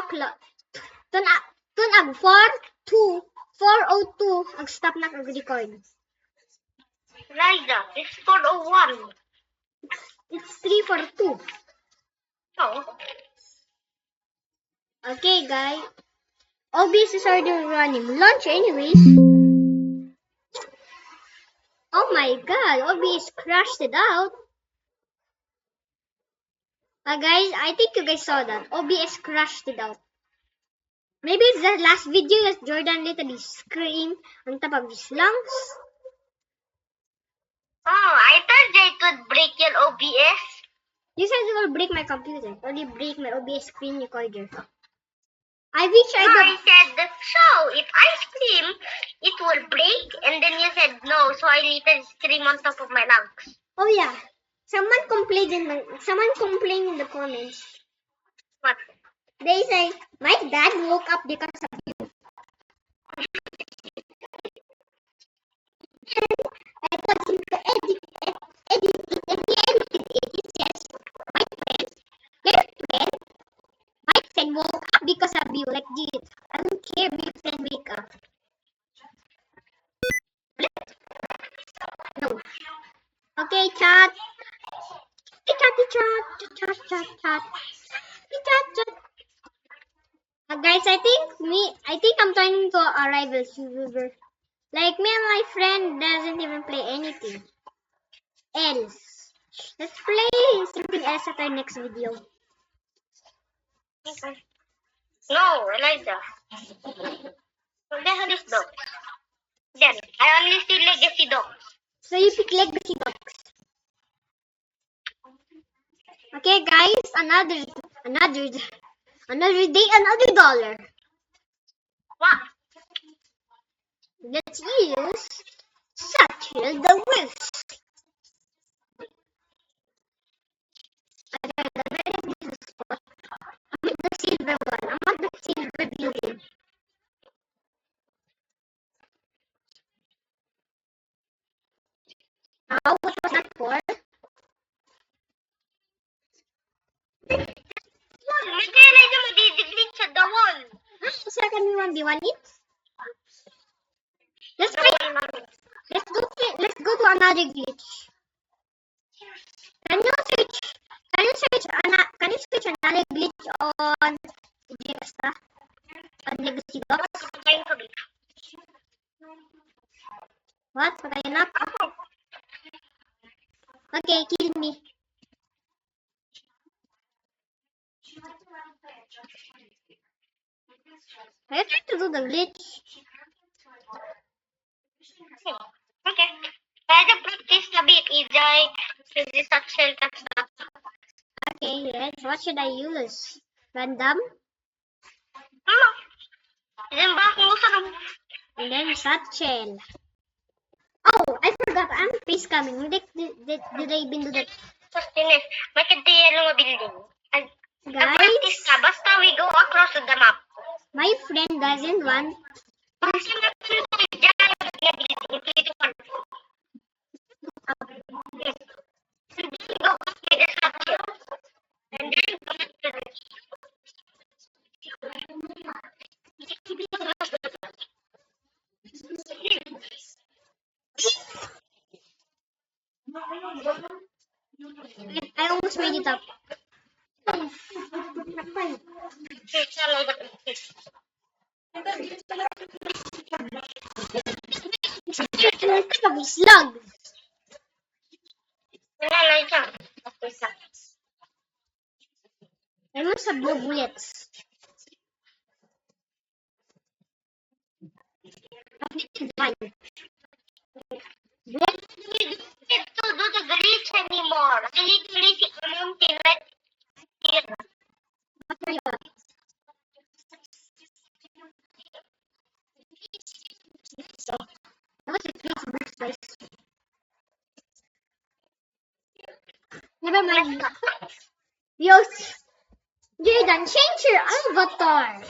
o'clock. Tun ag 4:02 ang stop na kag-record. Liza, it's 4:01. It's 3:42. So, Okay, guys. OBS is already running. Launch anyways. Oh my god, OBS crashed it out. Guys, I think you guys saw that. OBS crashed it out. Maybe it's the last video that Jordan literally screamed on top of his lungs. oh, I thought it would break your OBS. You said it will break my computer. Only break my OBS screen recorder. I wish I No, got... I said, so if I scream, it will break, and then you said no, so I literally scream on top of my lungs. Oh yeah. Someone complained in the comments. What? They say, my dad woke up because of you. I told him to edit it, and he edited it. He says, your friend, my friend woke up because of you. Like this. I don't care if your friend wake up. No. Okay, chat. Hey, chat. Guys, I think I'm turning to a rival YouTuber. Like me and my friend doesn't even play anything else. Let's play something else at our next video. Okay. No, Eliza. What the hell is dog? Then, I only see legacy dog. So you pick Legacy Box. Okay, guys, another day, another dollar. What? Let's use Satchel the Wolf. I'm at the silver one. I'm at the silver building. What was that for? May kaya na madidiglig sa the wall. So can we 1v1 it? Let's go to another glitch. Can you search another glitch on Gexta? On Legacy Box? What? Patayin na? Okay, kill me. I trying to do the glitch. Okay. Kaya practice a bit, Ijay. Kasi Satchel ka sa... Okay, yes. What should I use? Random? Ano? Yan ba kung gusto ng... And then Satchel. Oh, I forgot. I'm face coming. Did I even do that? Sustenance. Magkatiyan ng building. Guys, Practice ka. Basta we go across the map. my friend doesn't want. Kasi nag-building dyan. Dito ka. Go with the Satchel. And then connect to the... I almost made it up. Slug. I must have blue bullets. We don't get to do the glitch anymore. I literally see a mountain right here. What are you on? So, that was a crazy boost, guys. Never mind. Yo, Jordan, change your avatar.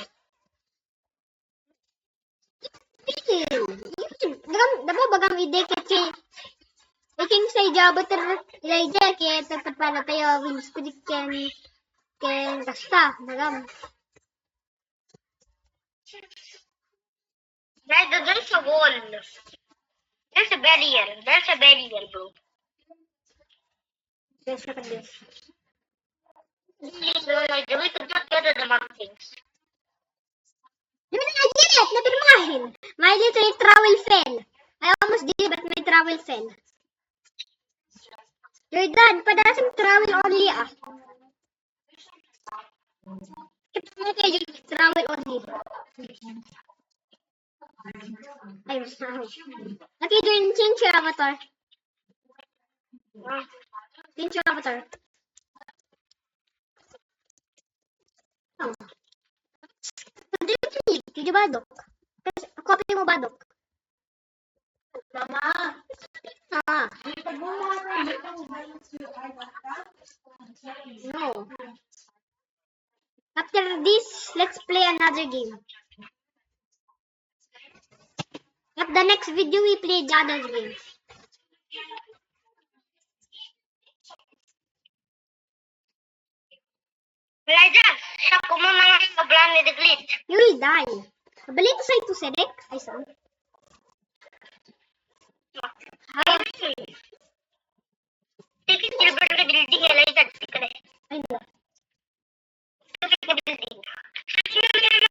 Dapat bagang i-decay iking sa avatar ilaja kaya tepat para tayo win spirit ken kasta bagam There's a wall. There's a barrier. There's a barrier, bro. Yes, look at this. Please, Elijah, we could not gather the mountains. Yun na, I did it! Napirmahin! My little trowel fell. I almost did it, but my trowel fell. Your dad, padasang trowel only ah. Okay, just trowel only. Ay, masahaw. Okay, Jordan, change your avatar. Change your avatar. Oh. Hindi mo pinili. Hindi badok. Kasi, copy mo badok. Mama. Ah. No. After this, let's play another game. At the next video, we play the other game. Elijah, siya ko muna nga yung oblan ni the glitch. You will die. Balik sa ito, Sedek. Ay, saan? Take silver na building, Elijah. Tika na. Ay, no. Silver na building. Silver na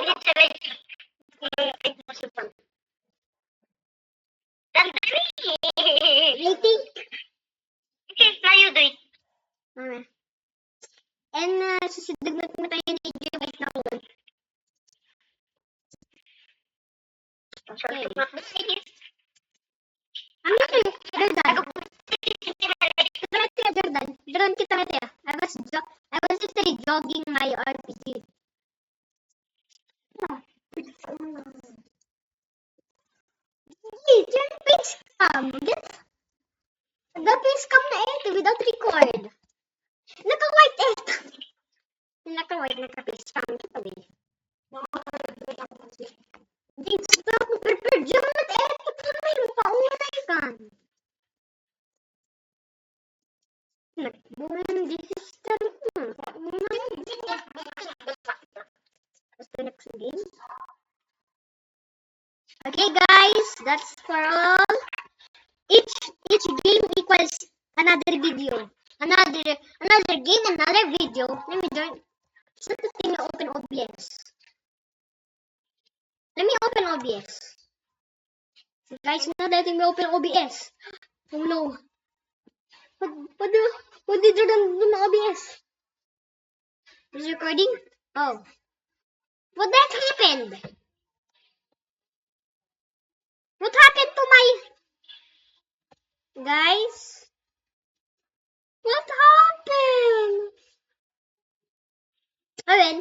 glitch, Elijah. Impossible. Dandali. I think. Okay, now you do it. Okay. And, susunod na tayo ni AJ right now. Okay. Ano yun? Jordan. Kita Jordan. Jordan, kita. I was literally jogging my RPG. Hey, turn face cam. The face cam na ito without record. Naka-white ito. Naka-white, naka-face cam. Ito eh. Hindi, stop mo prepare. Diyan mo ito. Ito na yung paunay kan. Nagbunan di sister mo. What's the next game? Okay guys, that's for all. Each game equals another video. Another game, another video. Let me join. Let me open OBS. Let me open OBS. Guys, now letting me open OBS. Oh no. What did Jordan do na OBS? Is it recording? Oh. What that happened? What happened to my... Guys? What happened? Oh well.